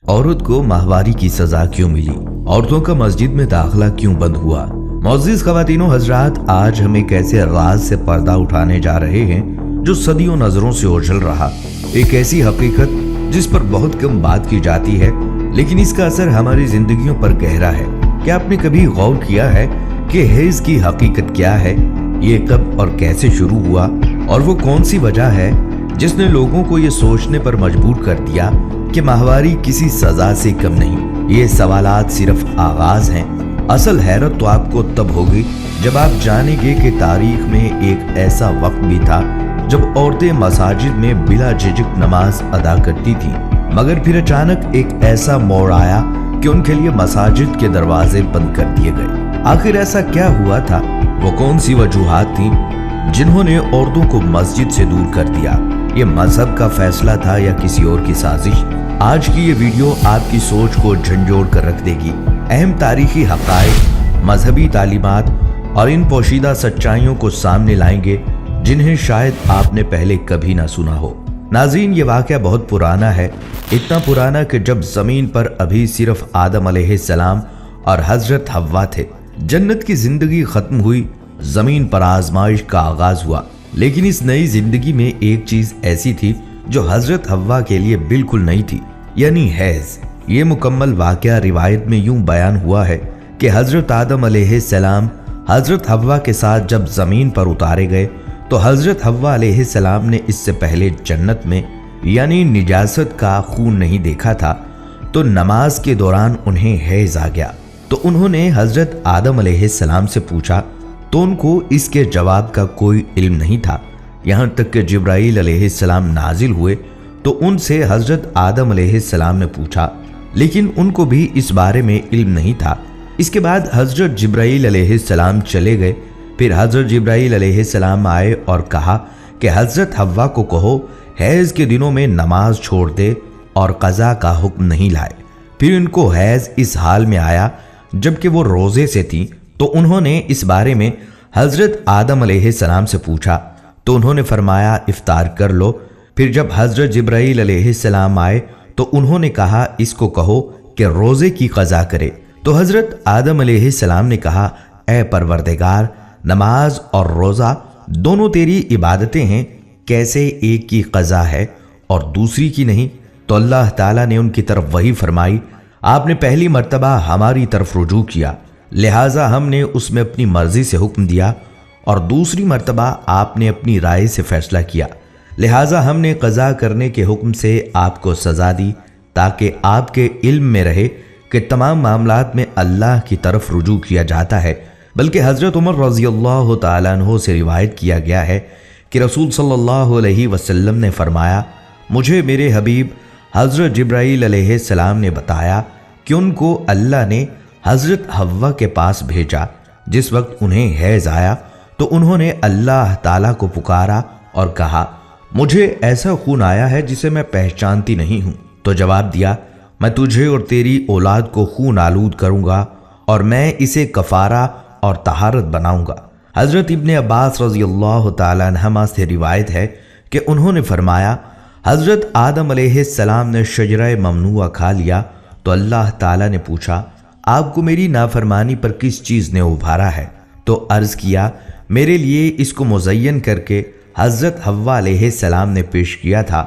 औरत को माहवारी की सजा क्यों मिली? औरतों का मस्जिद में दाखिला क्यों बंद हुआ? मुअज़्ज़िज़ ख़वातीनो हज़रात, आज हम एक ऐसे राज से पर्दा उठाने जा रहे हैं जो सदियों नजरों से ओझल रहा। एक ऐसी हकीकत जिस पर बहुत कम बात की जाती है, लेकिन इसका असर हमारी जिंदगियों पर गहरा है। क्या आपने कभी गौर किया है कि हैज़ की हकीकत क्या है? ये कब और कैसे शुरू हुआ, और वो कौन सी वजह है जिसने लोगों को ये सोचने पर मजबूर कर दिया कि माहवारी किसी सजा से कम नहीं? ये सवालात सिर्फ आगाज हैं। असल हैरत तो आपको तब होगी जब आप जानेंगे कि तारीख में एक ऐसा वक्त भी था जब औरतें मसाजिद में बिला झिझक नमाज अदा करती थीं, मगर फिर अचानक एक ऐसा मोड़ आया कि उनके लिए मसाजिद के दरवाजे बंद कर दिए गए। आखिर ऐसा क्या हुआ था? वो कौन सी वजूहात थीं जिन्होंने औरतों को मस्जिद से दूर कर दिया? ये मजहब का फैसला था या किसी और की साजिश? आज की ये वीडियो आपकी सोच को झंझोड़ कर रख देगी। अहम तारीखी हक़ाइक़, मजहबी तालीमात और इन पोशीदा सच्चाइयों को सामने लाएंगे जिन्हें शायद आपने पहले कभी ना सुना हो। नाज़रीन, ये वाक़या बहुत पुराना है, इतना पुराना कि जब ज़मीन पर अभी सिर्फ आदम अलैहिस्सलाम और हज़रत हव्वा थे। जन्नत की ज़िंदगी ख़त्म हुई, ज़मीन पर आज़माइश का आगाज़ हुआ। लेकिन इस नई ज़िंदगी में एक चीज़ ऐसी थी जो हज़रत हव्वा के लिए बिल्कुल नई थी, यानी हैज़। ये मुकम्मल वाक़या रिवायत में यूं बयान हुआ है कि हज़रत आदम अलैहिस्सलाम हज़रत हव्वा के साथ जब ज़मीन पर उतारे गए तो हज़रत हव्वा अलैहिस्सलाम ने इससे पहले जन्नत में यानी निजासत का खून नहीं देखा था। तो नमाज के दौरान उन्हें हैज़ आ गया, तो उन्होंने हज़रत आदम अलैहिस्सलाम से पूछा, तो उनको इसके जवाब का कोई इल्म नहीं था। यहाँ तक कि जिब्राईल अलैहिस्सलाम नाजिल हुए तो उनसे हज़रत आदम अलैहिस्सलाम ने पूछा, लेकिन उनको भी इस बारे में इल्म नहीं था। इसके बाद हज़रत जिब्राईल अलैहिस्सलाम चले गए। फिर हज़रत जिब्राईल अलैहिस्सलाम आए और कहा कि हज़रत हव्वा को कहो हैज़ के दिनों में नमाज छोड़ दे और क़ज़ा का हुक्म नहीं लाए। फिर इनको हैज़ इस हाल में आया जबकि वो रोज़े से थी, तो उन्होंने इस बारे में हज़रत आदम अलैहिस्सलाम से पूछा, तो उन्होंने फरमाया इफ्तार कर लो। फिर जब हज़रत जिब्राईल अलैहिस्सलाम आए तो उन्होंने कहा इसको कहो कि रोज़े की क़ज़ा करे। तो हज़रत आदम अलैहिस्सलाम ने कहा, ए परवरदिगार, नमाज और रोज़ा दोनों तेरी इबादतें हैं, कैसे एक की क़ज़ा है और दूसरी की नहीं? तो अल्लाह ताला ने उनकी तरफ वही फरमाई, आपने पहली मर्तबा हमारी तरफ रुजू किया, लिहाजा हमने उसमें अपनी मर्जी से हुक्म दिया, और दूसरी मर्तबा आपने अपनी राय से फैसला किया, लिहाजा हमने क़ज़ा करने के हुक्म से आपको सज़ा दी, ताकि आपके इल्म में रहे कि तमाम मामलात में अल्लाह की तरफ रुजू किया जाता है। बल्कि हज़रत उमर रज़ियल्लाहु ताला अन्हु से रिवायत किया गया है कि रसूल सल्लल्लाहु अलैहि वसल्लम ने फरमाया, मुझे मेरे हबीब हज़रत जिब्राईल अलैहिस्सलाम ने बताया कि उनको अल्लाह ने हज़रत हव्वा के पास भेजा। जिस वक्त उन्हें हैज़ आया तो उन्होंने अल्लाह ताला को पुकारा और कहा, मुझे ऐसा खून आया है जिसे मैं पहचानती नहीं हूँ। तो जवाब दिया, मैं तुझे और तेरी औलाद को खून आलूद करूँगा और मैं इसे कफ़ारा और तहारत बनाऊँगा। हज़रत इब्ने अब्बास रज़ियल्लाहु ताला अन्हुमा से रिवायत है कि उन्होंने फरमाया, हज़रत आदम अलैहिस्सलाम ने शजरा ममनुआ खा लिया तो अल्लाह ताला ने पूछा, आपको मेरी नाफरमानी पर किस चीज़ ने उभारा है? तो अर्ज़ किया, मेरे लिए इसको मुज़य्यन करके हज़रत हव्वा अलैहिस्सलाम ने पेश किया था।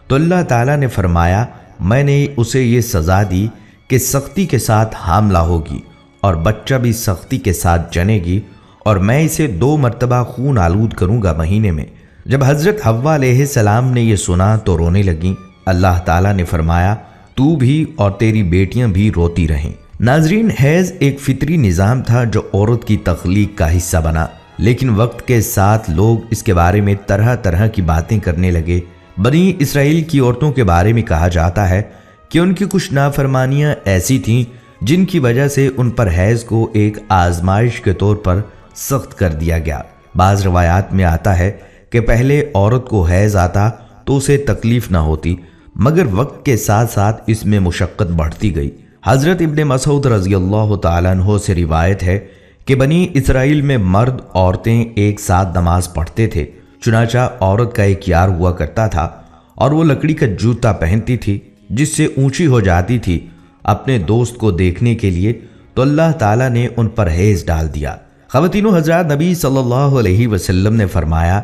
तो अल्लाह ताला ने फरमाया, मैंने उसे ये सज़ा दी कि सख्ती के साथ हामला होगी और बच्चा भी सख्ती के साथ जनेगी, और मैं इसे 2 मरतबा खून आलूद करूँगा महीने में। जब हज़रत हव्वा अलैहिस्सलाम ने यह सुना तो रोने लगी। अल्लाह ताला ने फरमाया, तू भी और तेरी बेटियां भी रोती रहें। नाजरीन, हैज़ एक फितरी निज़ाम था जो औरत की तख्लीक का हिस्सा बना, लेकिन वक्त के साथ लोग इसके बारे में तरह तरह की बातें करने लगे। बनी इसराइल की औरतों के बारे में कहा जाता है कि उनकी कुछ नाफरमानियां ऐसी थीं जिनकी वजह से उन पर हैज़ को एक आजमाइश के तौर पर सख्त कर दिया गया। बाज़ रवायात में आता है कि पहले औरत को हैज़ आता तो उसे तकलीफ ना होती, मगर वक्त के साथ साथ इसमें मुशक्क़त बढ़ती गई। हज़रत इब्ने मसूद रज़ियल्लाहु ताला अन्हु से रिवायत है कि बनी इसराइल में मर्द औरतें एक साथ नमाज पढ़ते थे। चुनाचा औरत का एक यार हुआ करता था और वो लकड़ी का जूता पहनती थी। जिस से ऊंची हो जाती थी, अपने दोस्त को देखने के लिए, तो अल्लाह ताला ने उन पर हैज डाल दिया। ख़वातीनो हज़रात, नबी सल्लल्लाहु अलैहि वसल्लम ने फरमाया,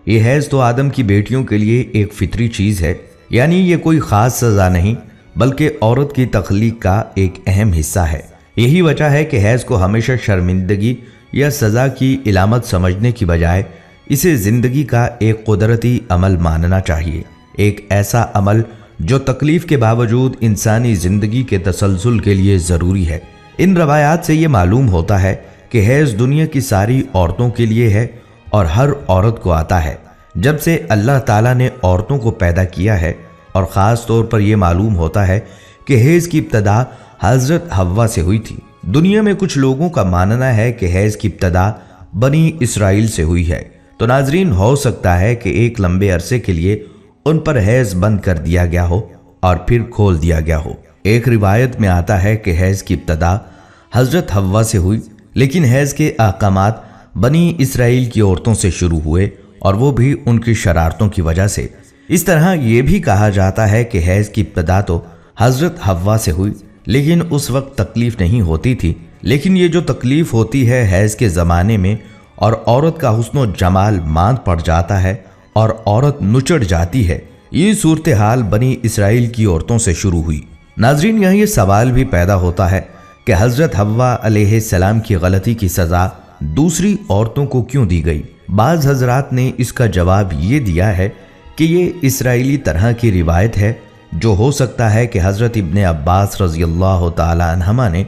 ये हैज तो आदम की बेटियों के लिए एक फितरी चीज़ है, यानी ये कोई ख़ास सज़ा नहीं बल्कि औरत की तख्लीक का एक अहम हिस्सा है। यही वजह है कि हैज को हमेशा शर्मिंदगी या सज़ा की इलामत समझने की बजाय इसे ज़िंदगी का एक कुदरती अमल मानना चाहिए, एक ऐसा अमल जो तकलीफ के बावजूद इंसानी ज़िंदगी के तसलसल के लिए ज़रूरी है। इन रवायात से ये मालूम होता है कि हैज़ दुनिया की सारी औरतों के लिए है और हर औरत को आता है। जब से अल्लाह ताला ने औरतों को पैदा किया है, और ख़ास तौर पर यह मालूम होता है कि हैज़ की इब्तदा हज़रत हव्वा से हुई थी। दुनिया में कुछ लोगों का मानना है कि हैज़ की इब्तदा बनी इसराइल से हुई है। तो नाजरीन, हो सकता है कि एक लंबे अरसे के लिए उन पर हैज़ बंद कर दिया गया हो और फिर खोल दिया गया हो। एक रिवायत में आता है कि हैज़ की इब्तदा हज़रत हव्वा से हुई, लेकिन हैज़ के अहकामात बनी इसराइल की औरतों से शुरू हुए, और वो भी उनकी शरारतों की वजह से। इस तरह ये भी कहा जाता है कि हैज़ की इब्तदा तो हज़रत हव्वा से हुई, लेकिन उस वक्त तकलीफ नहीं होती थी। लेकिन ये जो तकलीफ होती है हैज़ के ज़माने में, और औरत का हुस्न जमाल मांद पड़ जाता है और औरत नुचड़ जाती है, ये सूरत हाल बनी इसराइल की औरतों से शुरू हुई। नाजरीन, यहाँ ये सवाल भी पैदा होता है कि हज़रत हव्वा अलैहिस्सलाम की गलती की सज़ा दूसरी औरतों को क्यों दी गई। बाज़ हजरात ने इसका जवाब ये दिया है कि ये इसराइली तरह की रिवायत है, जो हो सकता है कि हज़रत इब्ने अब्बास रज़ियल्लाहु ताला अन्हुमा ने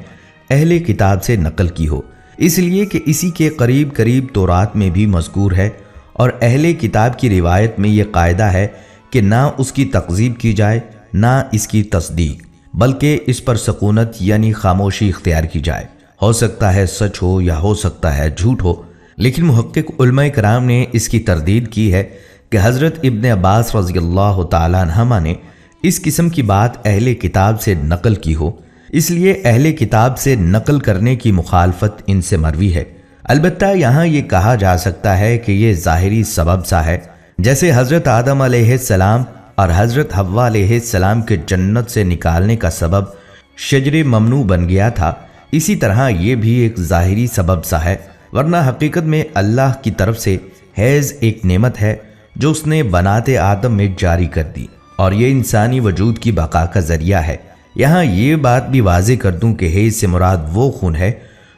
अहले किताब से नकल की हो, इसलिए कि इसी के करीब करीब तौरात में भी मज़कूर है, और अहले किताब की रिवायत में ये कायदा है कि ना उसकी तकज़ीब की जाए ना इसकी तस्दीक, बल्कि इस पर सकूनत यानी खामोशी इख्तियार की जाए। हो सकता है सच हो या हो सकता है झूठ हो, लेकिन मुहक्किक उलमाए कराम ने इसकी तरदीद की है कि हज़रत इब्ने अब्बास रज़ियल्लाहु ताला अन्हुमा ने इस किस्म की बात अहले किताब से नकल की हो, इसलिए अहले किताब से नकल करने की मुखालफत इनसे मरवी है। अलबत्ता यहाँ ये कहा जा सकता है कि ये ज़ाहिरी सबब सा है, जैसे हज़रत आदम अलैहिस्सलाम और हज़रत हव्वा अलैहिस्सलाम के जन्नत से निकालने का सबब शजरे ममनू बन गया था, इसी तरह ये भी एक ज़ाहिरी सबब सा है, वरना हकीकत में अल्लाह की तरफ से हैज़ एक नेमत है जो उसने बनाते आदम में जारी कर दी, और ये इंसानी वजूद की बका का ज़रिया है। यहाँ ये बात भी वाज़े कर दूँ कि हैज़ से मुराद वो खून है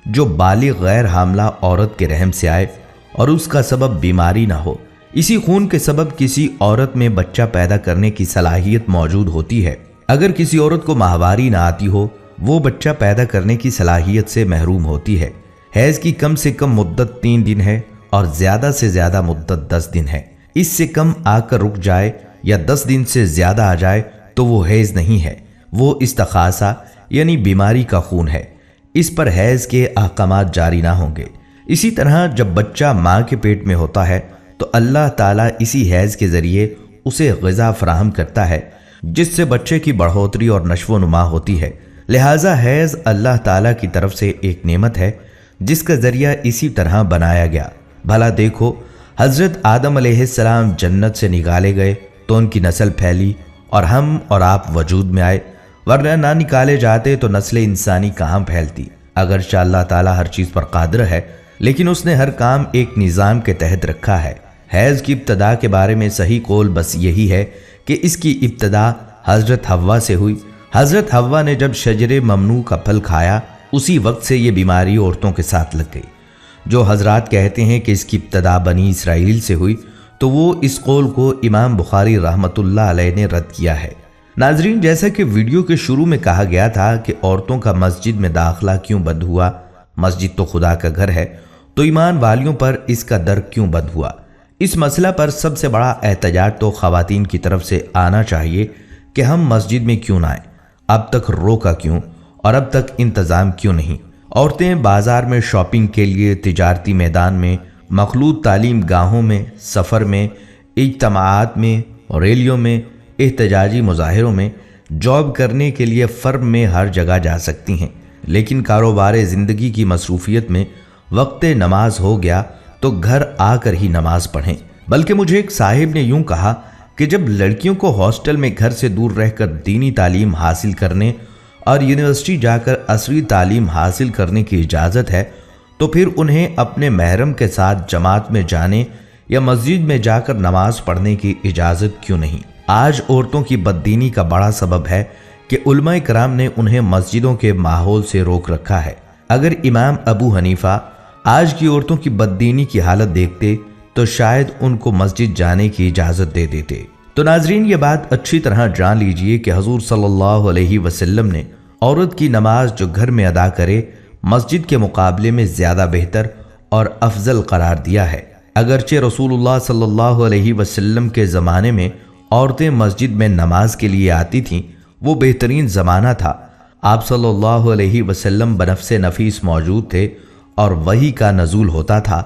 जो बालिग गैर हामला औरत के रहम से आए और उसका सबब बीमारी ना हो। इसी खून के सबब किसी औरत में बच्चा पैदा करने की सलाहियत मौजूद होती है। अगर किसी औरत को माहवारी ना आती हो, वो बच्चा पैदा करने की सलाहियत से महरूम होती है। हैज़ की कम से कम मुद्दत 3 दिन है और ज़्यादा से ज़्यादा मुद्दत 10 दिन है। इससे कम आकर रुक जाए या 10 दिन से ज़्यादा आ जाए तो वो हैज़ नहीं है, वो इस्तखासा यानी बीमारी का खून है। इस पर हैज़ के अहकामात जारी ना होंगे। इसी तरह जब बच्चा माँ के पेट में होता है तो अल्लाह ताला इसी हैज़ के ज़रिए उसे ग़िज़ा फराहम करता है, जिससे बच्चे की बढ़ोतरी और नश्व नुमा होती है। लिहाजा हैज़ अल्लाह ताला की तरफ से एक नेमत है जिसका ज़रिया इसी तरह बनाया गया। भला देखो, हज़रत आदम अलैहिस्सलाम जन्नत से निकाले गए तो उनकी नस्ल फैली और हम और आप वजूद में आए, वरना ना निकाले जाते तो नस्ल इंसानी कहाँ फैलती। अगरचे अल्लाह ताला हर चीज़ पर कादिर है, लेकिन उसने हर काम एक निज़ाम के तहत रखा है। हैज़ की इब्तदा के बारे में सही कौल बस यही है कि इसकी इब्तदा हज़रत हव्वा से हुई। हज़रत हव्वा ने जब शजरे ममनू का फल खाया, उसी वक्त से ये बीमारी औरतों के साथ लग गई। जो हजरात कहते हैं कि इसकी इब्तदा बनी इसराइल से हुई, तो वो इस कौल को इमाम बुखारी रहमतुल्लाह अलैह ने रद्द किया है। नाजरीन, जैसा कि वीडियो के शुरू में कहा गया था कि औरतों का मस्जिद में दाखिला क्यों बंद हुआ, मस्जिद तो खुदा का घर है, तो ईमान वालियों पर इसका दर क्यों बंद हुआ। इस मसला पर सबसे बड़ा एहतजाज तो ख़वातीन की तरफ से आना चाहिए कि हम मस्जिद में क्यों ना आए, अब तक रोका क्यों और अब तक इंतज़ाम क्यों नहीं। औरतें बाज़ार में शॉपिंग के लिए, तिजारती मैदान में, मखलूत तालीम गाहों में, सफ़र में, इज्तमाआत में, रैलियों में, एहतजाजी मुजाहिरों में, जॉब करने के लिए फ़र्म में हर जगह जा सकती हैं। लेकिन कारोबार ज़िंदगी की मसरूफियत में वक्त नमाज हो गया तो घर आकर ही नमाज पढ़ें। बल्कि मुझे एक साहिब ने यूं कहा کہ جب لڑکیوں کو ہاسٹل میں گھر سے دور رہ کر دینی تعلیم حاصل کرنے اور یونیورسٹی جا کر عصری تعلیم حاصل کرنے کی اجازت ہے تو پھر انہیں اپنے محرم کے ساتھ جماعت میں جانے یا مسجد میں جا کر نماز پڑھنے کی اجازت کیوں نہیں؟ آج عورتوں کی بددینی کا بڑا سبب ہے کہ علماء کرام نے انہیں مسجدوں کے ماحول سے روک رکھا ہے۔ اگر امام ابو حنیفہ آج کی عورتوں کی بددینی کی حالت دیکھتے تو شاید ان کو مسجد جانے کی اجازت دے دیتے۔ تو ناظرین، یہ بات اچھی طرح جان لیجئے کہ حضور صلی اللہ علیہ وسلم نے عورت کی نماز جو گھر میں ادا کرے مسجد کے مقابلے میں زیادہ بہتر اور افضل قرار دیا ہے۔ اگرچہ رسول اللہ صلی اللہ علیہ وسلم کے زمانے میں عورتیں مسجد میں نماز کے لیے آتی تھیں، وہ بہترین زمانہ تھا۔ آپ صلی اللہ علیہ وسلم بنفس نفیس موجود تھے اور وحی کا نزول ہوتا تھا،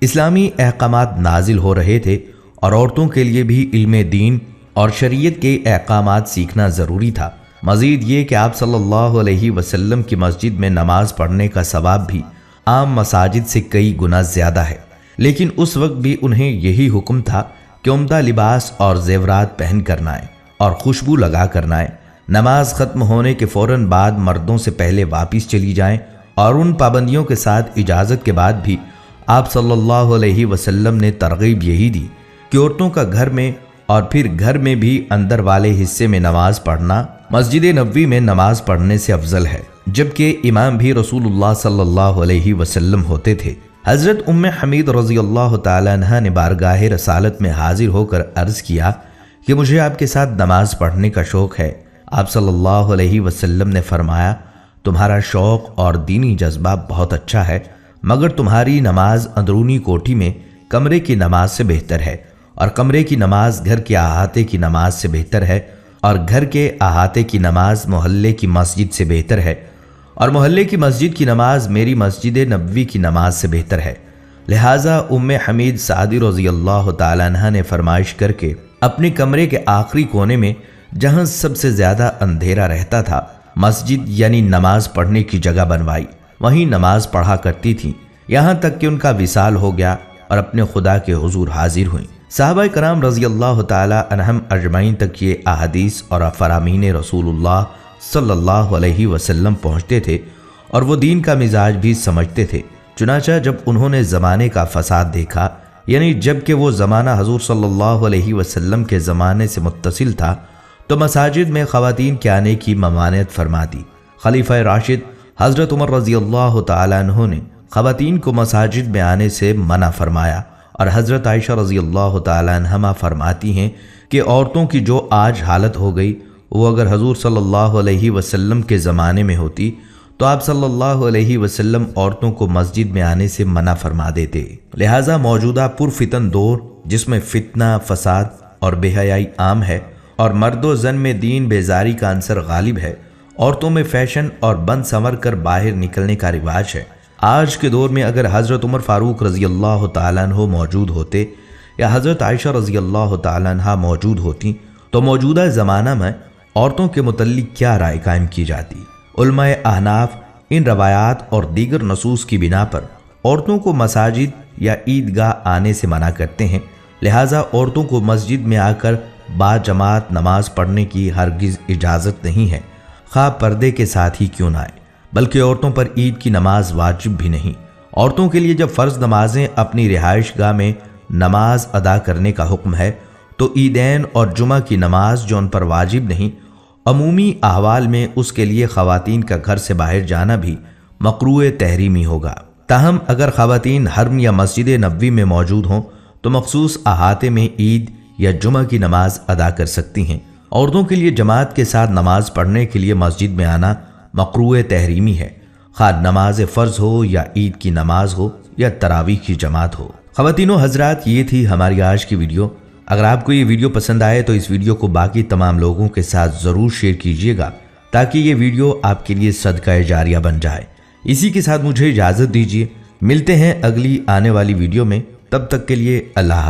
اسلامی احکامات نازل ہو رہے تھے اور عورتوں کے لیے بھی علم دین اور شریعت کے احکامات سیکھنا ضروری تھا۔ مزید یہ کہ آپ صلی اللہ علیہ وسلم کی مسجد میں نماز پڑھنے کا ثواب بھی عام مساجد سے کئی گنا زیادہ ہے، لیکن اس وقت بھی انہیں یہی حکم تھا کہ عمدہ لباس اور زیورات پہن کر آئیں اور خوشبو لگا کر آئیں، نماز ختم ہونے کے فوراً بعد مردوں سے پہلے واپس چلی جائیں، اور ان پابندیوں کے ساتھ اجازت کے بعد بھی آپ صلی اللہ علیہ وسلم نے ترغیب یہی دی کہ عورتوں کا گھر میں اور پھر گھر میں بھی اندر والے حصے میں نماز پڑھنا مسجد نبوی میں نماز پڑھنے سے افضل ہے، جبکہ امام بھی رسول اللہ صلی اللہ علیہ وسلم ہوتے تھے۔ حضرت ام حمید رضی اللہ تعالیٰ عنہ نے بارگاہ رسالت میں حاضر ہو کر عرض کیا کہ مجھے آپ کے ساتھ نماز پڑھنے کا شوق ہے۔ آپ صلی اللہ علیہ وسلم نے فرمایا، تمہارا شوق اور دینی جذبہ بہت اچھا ہے، مگر تمہاری نماز اندرونی کوٹھی میں کمرے کی نماز سے بہتر ہے، اور کمرے کی نماز گھر کے احاطے کی نماز سے بہتر ہے، اور گھر کے احاطے کی نماز محلے کی مسجد سے بہتر ہے، اور محلے کی مسجد کی نماز میری مسجد نبوی کی نماز سے بہتر ہے۔ لہٰذا ام حمید سعدی رضی اللہ تعالیٰ عنہ نے فرمائش کر کے اپنے کمرے کے آخری کونے میں، جہاں سب سے زیادہ اندھیرا رہتا تھا، مسجد یعنی نماز پڑھنے کی جگہ بنوائی، وہیں نماز پڑھا کرتی تھیں، یہاں تک کہ ان کا وصال ہو گیا اور اپنے خدا کے حضور حاضر ہوئیں۔ صحابہ کرام رضی اللہ تعالیٰ عنہم اجمعین تک یہ احادیث اور فرامین رسول اللہ صلی اللہ علیہ وسلم پہنچتے تھے اور وہ دین کا مزاج بھی سمجھتے تھے۔ چنانچہ جب انہوں نے زمانے کا فساد دیکھا، یعنی جب کہ وہ زمانہ حضور صلی اللہ علیہ وسلم کے زمانے سے متصل تھا، تو مساجد میں خواتین کے آنے کی ممانعت فرما دی۔ خلیفہ راشد حضرت عمر رضی اللہ تعالیٰ عنہ نے خواتین کو مساجد میں آنے سے منع فرمایا، اور حضرت عائشہ رضی اللہ تعالیٰ عنہما فرماتی ہیں کہ عورتوں کی جو آج حالت ہو گئی، وہ اگر حضور صلی اللہ علیہ وسلم کے زمانے میں ہوتی تو آپ صلی اللہ علیہ وسلم عورتوں کو مسجد میں آنے سے منع فرما دیتے۔ لہٰذا موجودہ پرفتن دور، جس میں فتنہ، فساد اور بے حیائی عام ہے اور مرد و زن میں دین بیزاری کا عنصر غالب ہے، عورتوں میں فیشن اور بن سنور کر باہر نکلنے کا رواج ہے۔ آج کے دور میں اگر حضرت عمر فاروق رضی اللہ تعالیٰ عنہ موجود ہوتے یا حضرت عائشہ رضی اللہ تعالیٰ عنہ موجود ہوتی تو موجودہ زمانہ میں عورتوں کے متعلق کیا رائے قائم کی جاتی؟ علماء احناف ان روایات اور دیگر نصوص کی بنا پر عورتوں کو مساجد یا عیدگاہ آنے سے منع کرتے ہیں، لہٰذا عورتوں کو مسجد میں آ کر با جماعت نماز پڑھنے کی ہرگز اجازت نہیں ہے، خواہ پردے کے ساتھ ہی کیوں نہ آئے۔ بلکہ عورتوں پر عید کی نماز واجب بھی نہیں۔ عورتوں کے لیے جب فرض نمازیں اپنی رہائش گاہ میں نماز ادا کرنے کا حکم ہے، تو عیدین اور جمعہ کی نماز جو ان پر واجب نہیں، عمومی احوال میں اس کے لیے خواتین کا گھر سے باہر جانا بھی مکروہ تحریمی ہوگا۔ تاہم اگر خواتین حرم یا مسجد نبوی میں موجود ہوں تو مخصوص احاطے میں عید یا جمعہ کی نماز ادا کر سکتی ہیں۔ عورتوں کے لیے جماعت کے ساتھ نماز پڑھنے کے لیے مسجد میں آنا مکروہ تحریمی ہے، خواہ نماز فرض ہو یا عید کی نماز ہو یا تراویح کی جماعت ہو۔ خواتین و حضرات، یہ تھی ہماری آج کی ویڈیو۔ اگر آپ کو یہ ویڈیو پسند آئے تو اس ویڈیو کو باقی تمام لوگوں کے ساتھ ضرور شیئر کیجیے گا، تاکہ یہ ویڈیو آپ کے لیے صدقہ جاریہ بن جائے۔ اسی کے ساتھ مجھے اجازت دیجیے، ملتے ہیں اگلی آنے والی ویڈیو میں، تب تک کے لیے اللہ حافظ۔